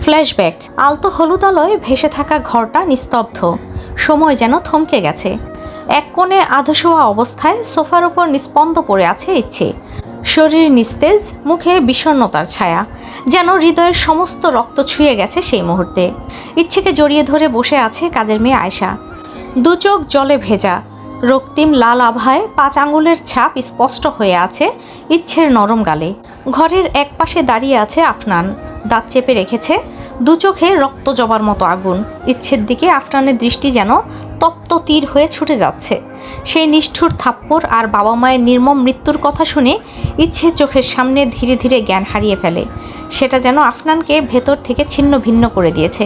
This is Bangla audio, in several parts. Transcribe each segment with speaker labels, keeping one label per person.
Speaker 1: ফ্ল্যাশব্যাক। আলতো হলুদ আলোয় ভেসে থাকা ঘরটা নিস্তব্ধ, সময় যেন থমকে গেছে। এক কোণে আধশোয়া অবস্থায় সোফার উপর নিস্পন্দ পড়ে আছে ইচ্ছে। শরীর নিস্তেজ, মুখে বিষণ্ণতার ছায়া, যেন হৃদয়ের সমস্ত রক্ত ছুঁয়ে গেছে সেই মুহূর্তে। ইচ্ছেকে জড়িয়ে ধরে বসে আছে কাজের মেয়ে আয়শা। দু চোখ জলে ভেজা, রক্তিম লাল আভায় 5 আঙ্গুলের ছাপ স্পষ্ট হয়ে আছে ইচ্ছের নরম গালে। ঘরের এক পাশে দাঁড়িয়ে আছে আফনান, দাঁত চেপে রেখেছে, দু চোখে রক্ত জবার মতো আগুন। ইচ্ছের দিকে আফনানের দৃষ্টি যেন তপ্ত তীর হয়ে ছুটে যাচ্ছে। সেই নিষ্ঠুর থাপ্পড় আর বাবা মায়ের নির্মম মৃত্যুর কথা শুনে ইচ্ছে চোখের সামনে ধীরে ধীরে জ্ঞান হারিয়ে ফেলে। সেটা যেন আফনানকে ভেতর থেকে ছিন্ন ভিন্ন করে দিয়েছে।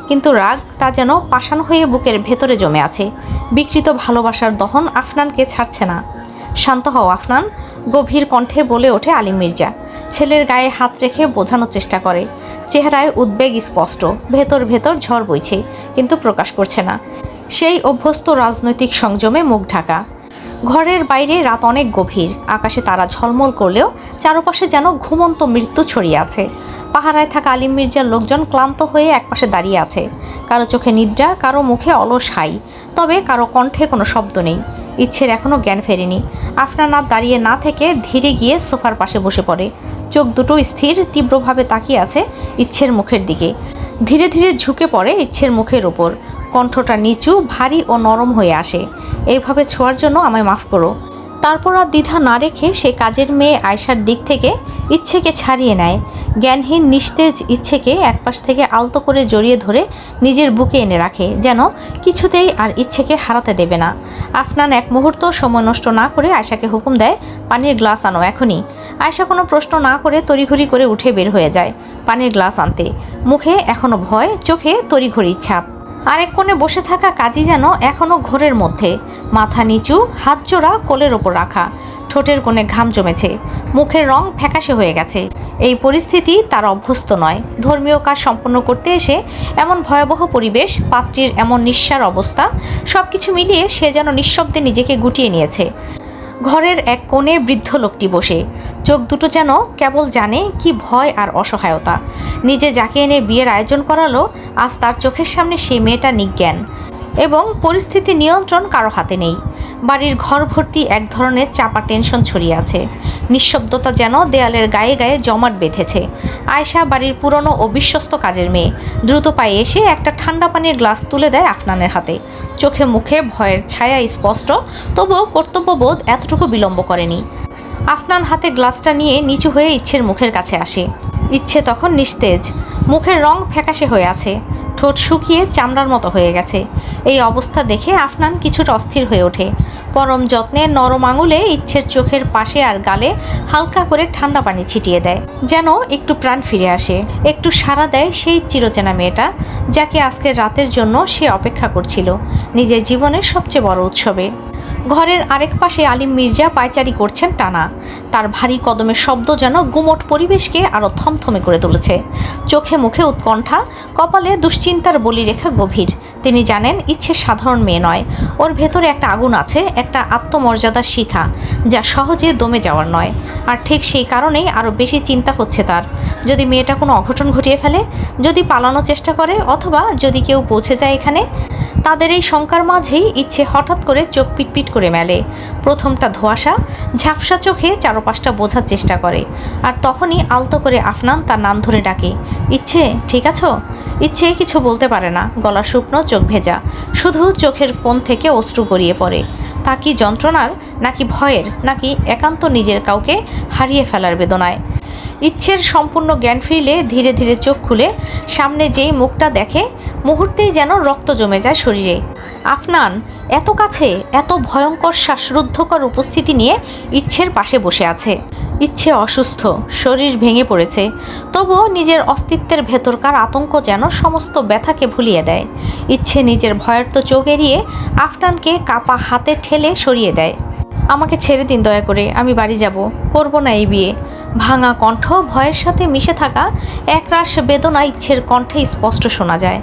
Speaker 1: কিন্তু রাগ তা যেন পাষাণ হয়ে বুকের ভেতরে জমে আছে। বিকৃত ভালোবাসার দহন আফনানকে ছাড়ছে না। শান্ত হও আফনান, গভীর কণ্ঠে বলে ওঠে আলিম মির্জা। ছেলের গায়ে হাত রেখে বোঝানোর চেষ্টা করে। চেহারায় উদ্বেগ স্পষ্ট, ভেতর ভেতর ঝড় বইছে, কিন্তু প্রকাশ করছে না। সেই অভ্যস্ত রাজনৈতিক সংযমে মুখ ঢাকা। ঘরের বাইরে রাত অনেক গভীর, আকাশে তারা ঝলমল করলেও চারপাশে যেন ঘুমন্ত মৃত্যু ছড়িয়ে আছে। পাহারায় থাকা আলিম মির্জার লোকজন ক্লান্ত হয়ে একপাশে দাঁড়িয়ে আছে। কারো চোখে নিদ্রা, কারো মুখে অলস হাই, তবে কারো কণ্ঠে কোনো শব্দ নেই। ইচ্ছের এখনো জ্ঞান ফেরেনি। আফনান দাঁড়িয়ে না থেকে ধীরে গিয়ে সোফার পাশে বসে পড়ে। চোখ দুটো স্থির, তীব্রভাবে তাকিয়ে আছে ইচ্ছের মুখের দিকে। ধীরে ধীরে ঝুঁকে পড়ে ইচ্ছের মুখের ওপর। কণ্ঠটা নিচু, ভারী ও নরম হয়ে আসে। এইভাবে ছোঁয়ার জন্য আমায় মাফ করো। তারপর আর দ্বিধা না রেখে সে কাজের মেয়ে আয়শার দিক থেকে ইচ্ছেকে ছাড়িয়ে নেয়। জ্ঞানহীন নিস্তেজ ইচ্ছেকে একপাশ থেকে আলতো করে জড়িয়ে ধরে নিজের বুকে এনে রাখে, যেন কিছুতেই আর ইচ্ছেকে হারাতে দেবে না। আফনান এক মুহূর্ত সময় নষ্ট না করে আয়শাকে হুকুম দেয়, পানির গ্লাস আনো এখনই। আয়শা কোনো প্রশ্ন না করে তড়িঘড়ি করে উঠে বের হয়ে যায় পানির গ্লাস আনতে। মুখে এখনো ভয়, চোখে তড়িঘড়ির ছাপ। আরেক কোণে বসে থাকা কাজী যেন এখনো ঘোরের মধ্যে, মাথা নিচু, হাত জোড়া কোলের ওপর রাখা, ঠোঁটের কোণে ঘাম জমেছে, মুখের রং ফ্যাকাশে হয়ে গেছে। এই পরিস্থিতি তার অভ্যস্ত নয়। ধর্মীয় কাজ সম্পন্ন করতে এসে এমন ভয়াবহ পরিবেশ, পাত্রীর এমন নিঃস্বার অবস্থা, সবকিছু মিলিয়ে সে যেন নিঃশব্দে নিজেকে গুটিয়ে নিয়েছে। ঘরের এক কোণে বৃদ্ধ লোকটি বসে, চোখ দুটো যেন কেবল জানে কি ভয় আর অসহায়তা। নিজে যাকে এনে বিয়ের আয়োজন করালো, আজ তার চোখের সামনে সেই মেয়েটা নিজ্ঞান, এবং পরিস্থিতি নিয়ন্ত্রণ কারো হাতে নেই। বাড়ির ঘর ভর্তি এক ধরনের চাপা টেনশন ছড়িয়ে আছে। নিঃশব্দতা যেন দেয়ালের গায়ে গায়ে জমাট বেঁধেছে। আয়শা বাড়ির পুরনো ও বিশ্বস্ত কাজের মেয়ে, দ্রুত পায়ে এসে একটা ঠান্ডা পানির গ্লাস তুলে দেয় আফনানের হাতে। চোখে মুখে ভয়ের ছায়া স্পষ্ট, তবুও কর্তব্যবোধ এতটুকু বিলম্ব করেনি। আফনান হাতে গ্লাসটা নিয়ে নিচু হয়ে ইচ্ছের মুখের কাছে আসে। ইচ্ছে তখন নিস্তেজ, মুখের রং ফ্যাকাশে হয়ে আছে, ঠোঁট শুকিয়ে চামড়ার মতো হয়ে গেছে। এই অবস্থা দেখে আফনান কিছুটা অস্থির হয়ে ওঠে। পরম যত্নে নরম আঙুলে ইচ্ছের চোখের পাশে আর গালে হালকা করে ঠান্ডা পানি ছিটিয়ে দেয়, যেন একটু প্রাণ ফিরে আসে, একটু সাড়া দেয় সেই চিরচেনা মেয়েটা, যাকে আজকের রাতের জন্য সে অপেক্ষা করছিল নিজের জীবনের সবচেয়ে বড় উৎসবে। ঘরের আরেক পাশে আলিম মির্জা পায়চারি করছেন টানা। তার ভারী কদমের শব্দ যেন গুমট পরিবেশকে আরো থমথমে করে তুলেছে। চোখে মুখে উৎকণ্ঠা, কপালে দুশ্চিন্তার বলিরেখা গভীর। তিনি জানেন ইচ্ছে সাধারণ মেয়ে নয়, ওর ভেতরে একটা আগুন আছে, একটা আত্মমর্যাদার শিখা, যা সহজে দমে যাওয়ার নয়। আর ঠিক সেই কারণেই আরো বেশি চিন্তা হচ্ছে তার। যদি মেয়েটা কোনো অঘটন ঘটিয়ে ফেলে, যদি পালানোর চেষ্টা করে, অথবা যদি কেউ পৌঁছে যায় এখানে। তাদের এই শঙ্কার মাঝেই ইচ্ছে হঠাৎ করে চোখ পিটপিট করে মেলে। প্রথমটা ধোঁয়াশা, ঝাপসা চোখে চারপাশটা বোঝার চেষ্টা করে। আর তখনই আলতো করে আফনান তার নাম ধরে ডাকে, ইচ্ছে ঠিক আছো? ইচ্ছে কিছু বলতে পারে না, গলা শুকনো, চোখ ভেজা, শুধু চোখের কোণ থেকে অশ্রু গড়িয়ে পড়ে। তা কি যন্ত্রণার, নাকি ভয়ের, নাকি একান্ত নিজের কাউকে হারিয়ে ফেলার বেদনায়? ইচ্ছের সম্পূর্ণ জ্ঞান ফিরলে ধীরে ধীরে চোখ খুলে সামনে যেই মুখটা দেখে, মুহূর্তেই যেন রক্ত জমে যায় শরীরে। আফনান এত কাছে, এত ভয়ঙ্কর শ্বাসরুদ্ধকর উপস্থিতি নিয়ে ইচ্ছের পাশে বসে আছে। ইচ্ছে অসুস্থ, শরীর ভেঙে পড়েছে, তবুও নিজের অস্তিত্বের ভেতরকার আতঙ্ক যেন সমস্ত ব্যথাকে ভুলিয়ে দেয়। ইচ্ছে নিজের ভয়ার্ত চোখ এড়িয়ে আফনানকে কাপা হাতে ঠেলে সরিয়ে দেয়। আমাকে ছেড়ে দিন দয়া করে, আমি বাড়ি যাব, করব না এই বিয়ে। ভাঙা কণ্ঠ, ভয়ের সাথে মিশে থাকা একরাশ বেদনা ইচ্ছের কণ্ঠে স্পষ্ট শোনা যায়।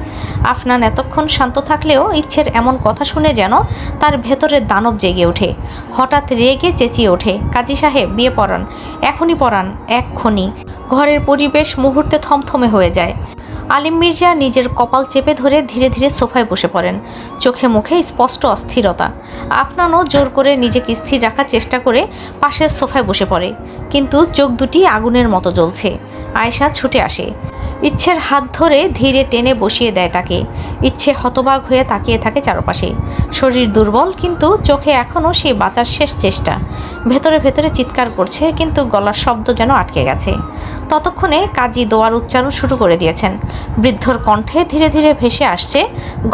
Speaker 1: আফনান এতক্ষণ শান্ত থাকলেও ইচ্ছের এমন কথা শুনে যেন তার ভেতরের দানব জেগে ওঠে। হঠাৎ রেগে চেঁচিয়ে ওঠে, কাজী সাহেব বিয়ে পড়ান, এখনই পড়ান, এক্ষুনি। ঘরের পরিবেশ মুহূর্তে থমথমে হয়ে যায়। আলিম মির্জা নিজের কপাল চেপে ধরে ধীরে ধীরে সোফায় বসে পড়েন। চোখে মুখে স্পষ্ট অস্থিরতা। আফনানও জোর করে নিজেকে স্থির রাখার চেষ্টা করে পাশের সোফায় বসে পড়ে, কিন্তু চোখ দুটি আগুনের মতো জ্বলছে। আয়েশা ছুটে আসে, ইচ্ছের হাত ধরে ধীরে টেনে বসিয়ে দেয় তাকে। ইচ্ছে হতবাক হয়ে তাকিয়ে থাকে চারপাশে। শরীর দুর্বল, কিন্তু চোখে এখনও সেই বাঁচার শেষ চেষ্টা। ভেতরে ভেতরে চিৎকার করছে, কিন্তু গলার শব্দ যেন আটকে গেছে। ততক্ষণে কাজী দোয়ার উচ্চারণ শুরু করে দিয়েছেন। বৃদ্ধর কণ্ঠে ধীরে ধীরে ভেসে আসছে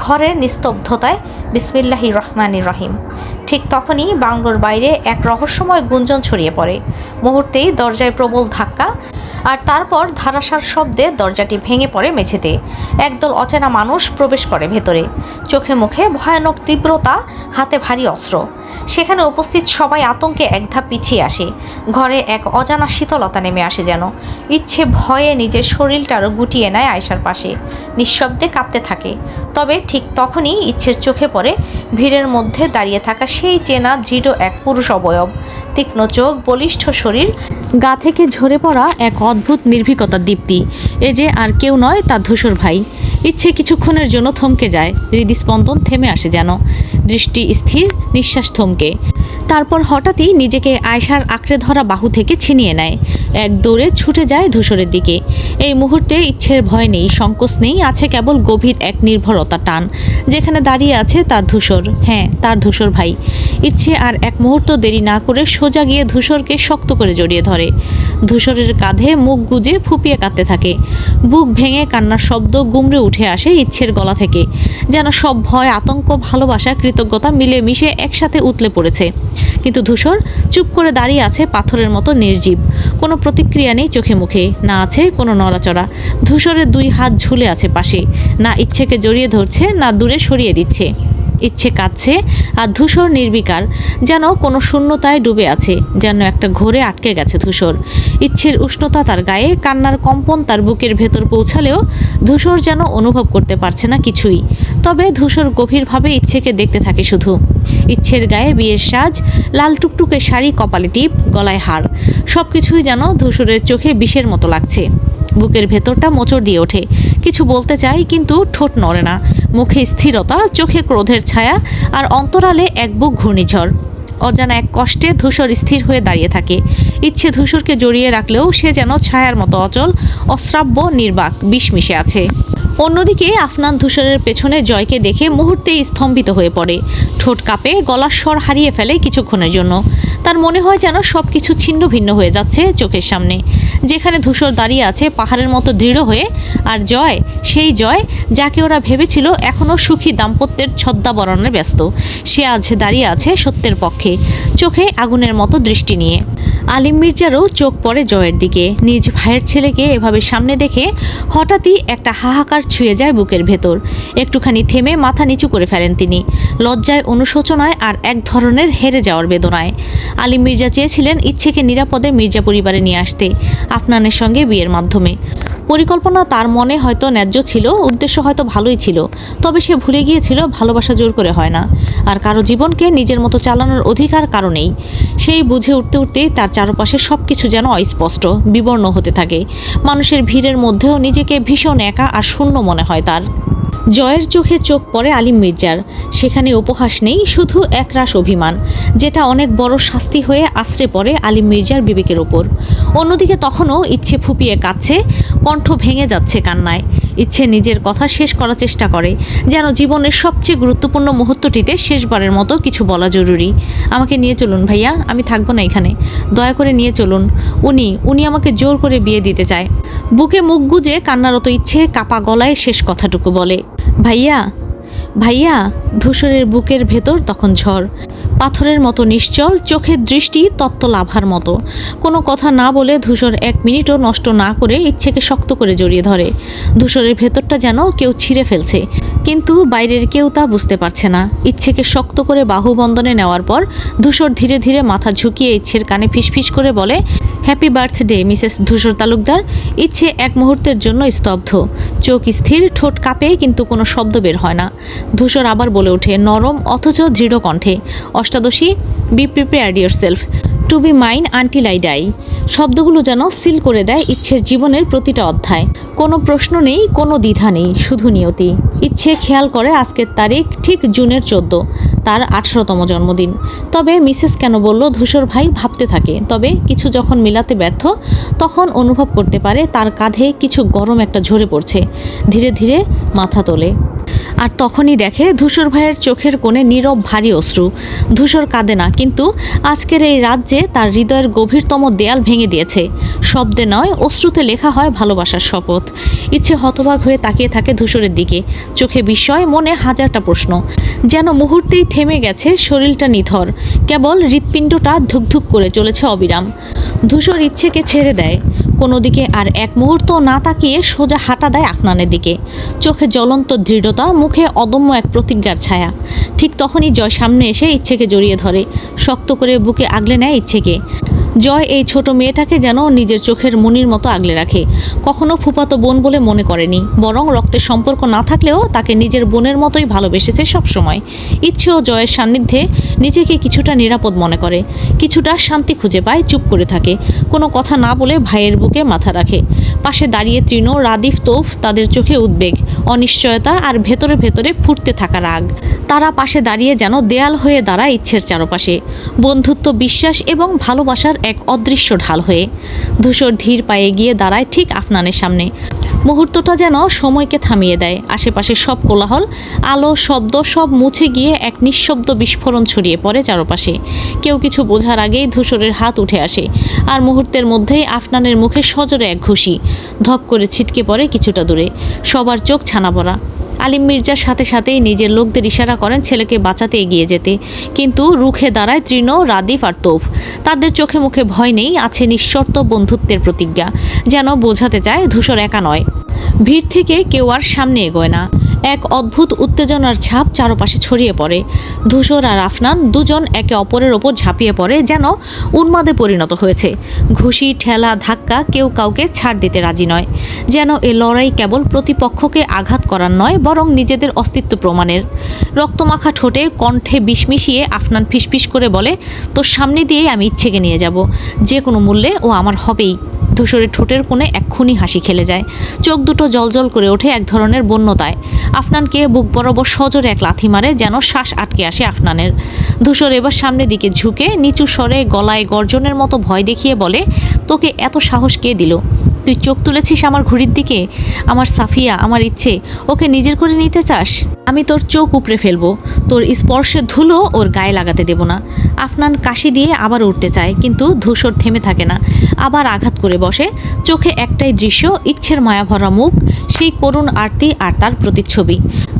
Speaker 1: ঘরের নিস্তব্ধতায় বিসমিল্লাহির রহমানির রহিম। ঠিক তখনই বাংলোর বাইরে এক রহস্যময় গুঞ্জন ছড়িয়ে পড়ে। মুহূর্তেই দরজায় প্রবল ধাক্কা, আর তারপর ধারাসার শব্দে দরজাটি ভেঙে পড়ে মেঝেতে। একদল অচেনা মানুষ প্রবেশ করে ভেতরে, চোখে মুখে ভয়ানক তীব্রতা, হাতে ভারী অস্ত্র। সেখানে উপস্থিত সবাই আতঙ্কে এক ধাপ পিছিয়ে আসে। ঘরে এক অজানা শীতলতা নেমে আসে যেন। ইচ্ছে ভয়ে নিজের শরীরটারও গুটিয়ে নেয় আয়েশার পাশে, নিঃশব্দে কাঁপতে থাকে। তবে ঠিক তখনই ইচ্ছের চোখে পড়ে ভিড়ের মধ্যে দাঁড়িয়ে থাকা সেই চেনা দৃঢ় এক পুরুষ অবয়ব। তীক্ষ্ণ চোখ, বলিষ্ঠ শরীর, গা থেকে ঝরে পড়া এক অদ্ভুত নির্ভীকতার দীপ্তি। এ যে আর কেউ নয়, তার ধূসর ভাই। ইচ্ছে কিছুক্ষণের জন্য থমকে যায়, হৃদস্পন্দন থেমে আসে যেন, দৃষ্টি স্থির, নিঃশ্বাস থমকে। তারপর হঠাৎই নিজেকে আয়েশার আঁকড়ে ধরা বাহু থেকে ছিনিয়ে নেয়। এক দৌড়ে ছুটে যায় ধূসরের দিকে। এই মুহূর্তে ইচ্ছের ভয় নেই, সংকোচ নেই, আছে কেবল গভীর এক নির্ভরতা টান। যেখানে দাঁড়িয়ে আছে তার ধূসর, হ্যাঁ তার ধূসর ভাই। ইচ্ছে আর এক মুহূর্ত দেরি না করে সোজা গিয়ে ধূসরকে শক্ত করে জড়িয়ে ধরে। ধূসরের কাঁধে মুখ গুজে ফুঁপিয়ে কাঁদতে থাকে। বুক ভেঙে কান্নার শব্দ গুমড়ে উঠে আসে ইচ্ছের গলা থেকে, যেন সব ভয়, আতঙ্ক, ভালোবাসা, কৃতজ্ঞতা মিলে মিশে একসাথে উতলে পড়েছে। কিন্তু ধূসর চুপ করে দাঁড়িয়ে আছে, পাথরের মতো নির্জীব। কোনো প্রতিক্রিয়া নেই চোখে মুখে, না আছে কোনো নড়াচড়া। ধূসরের দুই হাত ঝুলে আছে পাশে, না ইচ্ছেকে জড়িয়ে ধরছে, না দূরে সরিয়ে দিচ্ছে। ইচ্ছে কাঁদছে, আর ধূসর নির্বিকার, যেন কোনো শূন্যতায় ডুবে আছে, যেন একটা ঘোরে আটকে গেছে ধূসর। ইচ্ছের উষ্ণতা তার গায়ে, কান্নার কম্পন তার বুকের ভেতর পৌঁছালেও ধূসর যেন অনুভব করতে পারছে না কিছুই। তবে ধূসর গভীরভাবে ইচ্ছেকে দেখতে থাকে শুধু। ইচ্ছের গায়ে বিয়ের সাজ, লাল টুকটুকে শাড়ি, কপালে টিপ, গলায় হার, সব কিছুই যেন ধূসরের চোখে বিষের মতো লাগছে। বুকের ভেতরটা মোচড় দিয়ে ওঠে, কিছু বলতে চায়, কিন্তু ঠোঁট নড়ে না। মুখে স্থিরতা, চোখে ক্রোধের ছায়া, আর অন্তরালে এক বুক ঘূর্ণিঝড়। অজানা এক কষ্টে ধূসর স্থির হয়ে দাঁড়িয়ে থাকে। ইচ্ছে ধূসরকে জড়িয়ে রাখলেও সে যেন ছায়ার মতো অচল, অশ্রাব্য, নির্বাক, বিষ মিশে আছে। অন্যদিকে আফনান ধূসরের পেছনে জয়কে দেখে মুহূর্তেই স্তম্ভিত হয়ে পড়ে। ঠোঁট কাঁপে, গলার স্বর হারিয়ে ফেলে কিছুক্ষণের জন্য। তার মনে হয় যেন সব কিছু ছিন্ন ভিন্ন হয়ে যাচ্ছে চোখের সামনে। যেখানে ধূসর দাঁড়িয়ে আছে পাহাড়ের মতো দৃঢ় হয়ে, আর জয়, সেই জয় যাকে ওরা ভেবেছিল এখনও সুখী দাম্পত্যের ছদ্মাবরণে ব্যস্ত, সে আজ দাঁড়িয়ে আছে সত্যের পক্ষে, চোখে আগুনের মতো দৃষ্টি নিয়ে। আলিম মির্জারও চোখ পড়ে জয়ের দিকে। নিজ ভাইয়ের ছেলেকে এভাবে সামনে দেখে হঠাৎই একটা হাহাকার ছুঁয়ে যায় বুকের ভেতর। একটুখানি থেমে মাথা নিচু করে ফেলেন তিনি, লজ্জায়, অনুশোচনায়, আর এক ধরনের হেরে যাওয়ার বেদনায়। আলিম মির্জা চেয়েছিলেন ইচ্ছেকে নিরাপদে মির্জা পরিবারে নিয়ে আসতে, আফনানের সঙ্গে বিয়ের মাধ্যমে। পরিকল্পনা তার মনে হয়তো ন্যায্য ছিল, উদ্দেশ্য হয়তো ভালোই ছিল, তবে সে ভুলে গিয়েছিল ভালোবাসা জোর করে হয় না, আর কারো জীবনকে নিজের মতো চালানোর অধিকার কারো নেই। সেই বুঝে উঠতে উঠতেই তার চারপাশে সব কিছু যেন অস্পষ্ট, বিবর্ণ হতে থাকে। মানুষের ভিড়ের মধ্যেও নিজেকে ভীষণ একা আর শূন্য মনে হয় তার। জয়ের চোখে চোখ পড়ে আলিম মির্জার। সেখানে উপহাস নেই, শুধু একরাশ অভিমান, যেটা অনেক বড় শাস্তি হয়ে আশ্রে পড়ে আলিম মির্জার বিবেকের ওপর। অন্যদিকে তখনও ইচ্ছে ফুপিয়ে কাঁদছে, কণ্ঠ ভেঙে যাচ্ছে কান্নায়। ইচ্ছে নিজের কথা শেষ করার চেষ্টা করে, যেন জীবনের সবচেয়ে গুরুত্বপূর্ণ মুহূর্তটিতে শেষবারের মতো কিছু বলা জরুরি। আমাকে নিয়ে চলুন ভাইয়া, আমি থাকবো না এখানে, দয়া করে নিয়ে চলুন। উনি আমাকে জোর করে বিয়ে দিতে চায়। বুকে মুখ গুজে কান্নারত ইচ্ছে কাপা গলায় শেষ কথাটুকু বলে, ভাইয়া ভাইয়া। ধূসরের বুকের ভেতর তখন ঝড়, পাথরের মতো নিশ্চল, চোখের দৃষ্টি তত্ত্ব লাভার মতো। কোনো কথা না বলে ধূসর এক মিনিটও নষ্ট না করে ইচ্ছেকে শক্ত করে জড়িয়ে ধরে। ধূসরের ভেতরটা যেন কেউ ছিঁড়ে ফেলছে, কিন্তু বাইরের কেউ তা বুঝতে পারছে না। ইচ্ছেকে শক্ত করে বাহুবন্ধনে নেওয়ার পর ধূসর ধীরে ধীরে মাথা ঝুঁকিয়ে ইচ্ছের কানে ফিসফিস করে বলে, হ্যাপি বার্থডে মিসেস ধূসর তালুকদার। ইচ্ছে এক মুহূর্তের জন্য স্তব্ধ, চোখ স্থির, ঠোঁট কাঁপে, কিন্তু কোনো শব্দ বের হয় না। ধূসর আবার বলে ওঠে নরম অথচ দৃঢ় কণ্ঠে, অষ্টাদশী, be prepared yourself to be mine until I die. শব্দগুলো যেন সিল করে দেয় ইচ্ছের জীবনের প্রতিটা অধ্যায়। কোনো প্রশ্ন নেই, কোনো দ্বিধা নেই, শুধু নিয়তি। ইচ্ছে খেয়াল করে আজকের তারিখ ঠিক জুনের 14, তার 18তম জন্মদিন। তবে মিসেস কেন বলল ধূসর ভাই ভাবতে থাকে। তবে কিছু যখন মিলাতে ব্যর্থ, তখন অনুভব করতে পারে তার কাঁধে কিছু গরম একটা ঝরে পড়ছে। ধীরে ধীরে মাথা তোলে, আর তখনই দেখে ধূসর ভাইয়ের চোখের কোণে নীরব ভারী অশ্রু। ধূসর কাঁদে না, কিন্তু আজকের এই রাজ্যে তার হৃদয়ের গভীরতম দেয়াল ভেঙে দিয়েছে। শব্দে নয়, অশ্রুতে লেখা হয় ভালোবাসার শপথ। ইচ্ছে হতবাক হয়ে তাকিয়ে থাকে ধূসরের দিকে, চোখে বিস্ময়, মনে হাজারটা প্রশ্ন। যেন মুহূর্তেই থেমে গেছে শরীরটা নিথর, কেবল হৃৎপিণ্ডটা ধুকধুক করে চলেছে অবিরাম। ধূসর ইচ্ছেকে ছেড়ে দেয়, কোনো দিকে আর এক মুহূর্ত না তাকিয়ে সোজা হাঁটা দেয় আফনানের দিকে। চোখে জ্বলন্ত দৃঢ়তা, মুখে অদম্য এক প্রতিজ্ঞার ছায়া। ঠিক তখনই জয় সামনে এসে ইচ্ছেকে জড়িয়ে ধরে, শক্ত করে বুকে আগলে নেয় ইচ্ছেকে। জয় এই ছোট মেয়েটাকে যেন নিজের চোখের মণির মতো আগলে রাখে। কখনো ফুফাতো বোন বলে মনে করেনি, বরং রক্তের সম্পর্ক না থাকলেও তাকে নিজের বোনের মতোই ভালোবেসেছে সবসময়। ইচ্ছেও জয়ের সান্নিধ্যে নিজেকে কিছুটা নিরাপদ মনে করে, কিছুটা শান্তি খুঁজে পায়। চুপ করে থাকে, কোনো কথা না বলে ভাইয়ের বুকে মাথা রাখে। পাশে দাঁড়িয়ে তৃণ, রাদিফ, তৌফ, তাদের চোখে উদ্বেগ, অনিশ্চয়তা আর ভেতরে ভেতরে ফুটতে থাকা রাগ। তারা পাশে দাঁড়িয়ে যেন দেয়াল হয়ে দাঁড়ায় ইচ্ছের চারপাশে, বন্ধুত্ব, বিশ্বাস এবং ভালোবাসার এক অদৃশ্য ঢাল হয়ে। ধূসর ধীর পায়ে গিয়ে দাঁড়ায় ঠিক আফনানের সামনে। মুহূর্তটা যেন সময়কে থামিয়ে দেয়। আশেপাশে সব কোলাহল, আলো, শব্দ সব মুছে গিয়ে এক নিঃশব্দ বিস্ফোরণ ছড়িয়ে পড়ে চারপাশে। কেউ কিছু বোঝার আগেই ধূসরের হাত উঠে আসে, আর মুহূর্তের মধ্যেই আফনানের মুখে সজোরে এক ঘুষি ধপ করে ছিটকে পড়ে কিছুটা দূরে। সবার চোখ ছানা পড়া। আলিম মির্জার সাথে সাথেই নিজের লোকদের ইশারা করেন ছেলেকে বাঁচাতে এগিয়ে যেতে, কিন্তু রুখে দাঁড়ায় তৃণ, রাদিফ আর তৌফ। তাদের চোখে মুখে ভয় নেই, আছে নিঃশর্ত বন্ধুত্বের প্রতিজ্ঞা। যেন বোঝাতে চায় ধূসর একা নয়। ভিড় থেকে কেউ আর সামনে এগোয় না। এক অদ্ভুত উত্তেজনার ছাপ চারপাশে ছড়িয়ে পড়ে। ধূসর আর আফনান দুজন একে অপরের ওপর ঝাঁপিয়ে পড়ে, যেন উন্মাদে পরিণত হয়েছে। ঘুষি, ঠেলা, ধাক্কা, কেউ কাউকে ছাড় দিতে রাজি নয়। যেন এ লড়াই কেবল প্রতিপক্ষকে আঘাত করার নয়, বরং নিজেদের অস্তিত্ব প্রমাণের। রক্তমাখা ঠোঁটে, কণ্ঠে বিষ মিশিয়ে আফনান ফিসফিস করে বলে, তোর সামনে দিয়েই আমি ইচ্ছেকে নিয়ে যাব, যে কোনো মূল্যে ও আমার হবেই। ধূসরের ঠোঁটের কোণে এক্ষুনি হাসি খেলে যায়, চোখ দুটো জলজল করে ওঠে এক ধরনের বন্যতায়। আফনানকে বুক বরাবর সজোরে এক লাথি মারে, যেন শ্বাস আটকে আসে আফনানের। ধূসর এবার সামনের দিকে ঝুঁকে নিচু স্বরে গলায় গর্জনের মতো ভয় দেখিয়ে বলে, তোকে এত সাহস কে দিল? তুই চোখ তুলেছিস আমার ঘুড়ির দিকে, আমার সাফিয়া, আমার ইচ্ছে, ওকে নিজের করে নিতে চাস? আমি তোর চোখ উপড়ে ফেলবো, তোর স্পর্শে ধুলো ওর গায়ে লাগাতে দেব না। আফনান কাশি দিয়ে আবার উঠতে চায়, কিন্তু ধূসর থেমে থাকে না, আবার আঘাত করে বসে। চোখে একটাই দৃশ্য, ইচ্ছের মায়াভরা মুখ, সেই করুণ আরতি আর তার প্রতিচ্ছবি।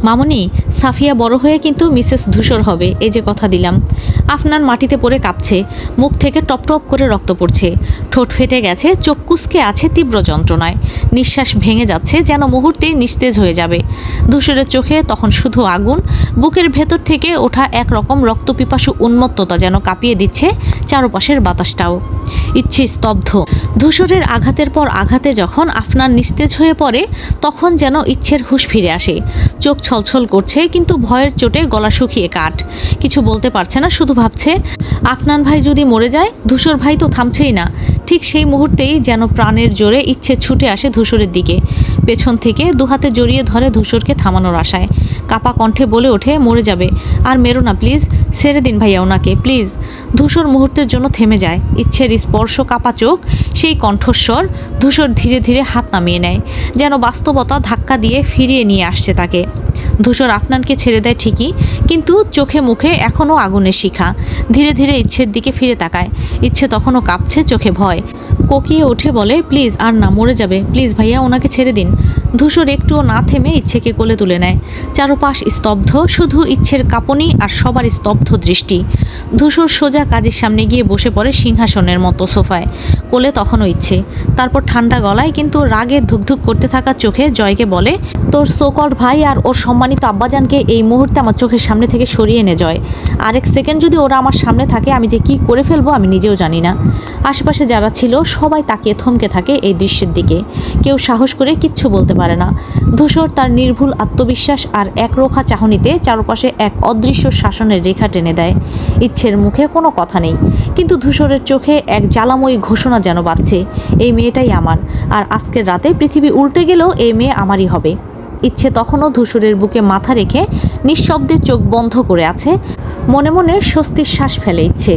Speaker 1: মামনি, সাফিয়া বড় হয়ে কিন্তু মিসেস ধূসর হবে, এই যে কথা দিলাম। আফনান মাটিতে পড়ে কাঁপছে, মুখ থেকে টপ টপ করে রক্ত পড়ছে, ঠোঁট ফেটে গেছে, চোখ কুঁচকে আছে তীব্র যন্ত্রণায়। নিঃশ্বাস ভেঙে যাচ্ছে, যেন মুহূর্তেই নিস্তেজ হয়ে যাবে। ধূসরের চোখে তখন শুধু আগুন, বুকের ভেতর থেকে ওঠা একরকম রক্তপিপাসু উন্মত্ততা যেন কাঁপিয়ে দিচ্ছে চারপাশের বাতাসটাও। ইচ্ছে স্তব্ধ। ধূসরের আঘাতের পর আঘাতে যখন আফনান নিস্তেজ হয়ে পড়ে, তখন যেন ইচ্ছের হুঁশ ফিরে আসে। চোখ ছলছল করছে, কিন্তু ভয়ের চোটে গলা শুকিয়ে কাঠ। কিছু বলতে পারছে না, শুধু ভাবছে, আফনান ভাই যদি মরে যায়, ধূসর ভাই তো থামছেই না। ঠিক সেই মুহূর্তেই যেন প্রাণের জোরে ইচ্ছে ছুটে আসে ধূসরের দিকে, পেছন থেকে দুহাতে জড়িয়ে ধরে ধূসরকে থামানোর আশায়। কাপা কণ্ঠে বলে ওঠে, মরে যাবে, আর মেরো না প্লিজ, ছেড়ে দিন ভাইয়া ওনাকে প্লিজ। ধূসর মুহূর্তের জন্য থেমে যায়। ইচ্ছের স্পর্শ, কাপা চোখ, সেই কণ্ঠস্বর। ধূসর ধীরে ধীরে হাত নামিয়ে নেয়, যেন বাস্তবতা ধাক্কা দিয়ে ফিরিয়ে নিয়ে আসছে তাকে। ধূসর আফনানকে ছেড়ে দেয় ঠিকই, কিন্তু চোখে মুখে এখনও আগুনের শিখা। ধীরে ধীরে ইচ্ছের দিকে ফিরে তাকায়। ইচ্ছে তখনও কাঁপছে, চোখে ভয়। কোকিয়ে উঠে বলে, প্লিজ আর না, মরে যাবে, প্লিজ ভাইয়া ওনাকে ছেড়ে দিন। ধূসর একটুও না থেমে ইচ্ছেকে কোলে তুলে নেয়। চারপাশ স্তব্ধ, শুধু ইচ্ছের কাঁপুনি আর সবার স্তব্ধ দৃষ্টি। ধূসর সোজা কাজের সামনে গিয়ে বসে পড়ে সিংহাসনের মতো সোফায়, কোলে তখনও ইচ্ছে। তারপর ঠান্ডা গলায় কিন্তু রাগে ধুকধুক করতে থাকা চোখে জয়কে বলে, তোর সোকল্ড ভাই আর ওর সম্মানিত আব্বাজানকে এই মুহূর্তে আমার চোখের সামনে থেকে সরিয়ে এনে জয়। আরেক সেকেন্ড যদি ওরা আমার সামনে থাকে আমি যে কি করে ফেলবো আমি নিজেও জানি না। আশেপাশে যারা ছিল সবাই তাকিয়ে থমকে থাকে এই দৃশ্যের দিকে। কেউ সাহস করে কিচ্ছু বলতে পারে না। ধূসর তার নির্ভুল আত্মবিশ্বাস আর একরোখা চাহনিতে চারপাশে এক অদৃশ্য শাসনের রেখা টেনে দেয়। ইচ্ছের মুখে কোনো কথা নেই, কিন্তু ধূসরের চোখে এক জ্বালাময়ী ঘোষণা যেন বাজছে, এই মেয়েটাই আমার, আর আজকের রাতে পৃথিবী উল্টে গেলেও এই মেয়ে আমারই হবে। ইচ্ছে তখনও ধূসরের বুকে মাথা রেখে নিঃশব্দে চোখ বন্ধ করে আছে, মনে মনে স্বস্তির শ্বাস ফেলে ইচ্ছে।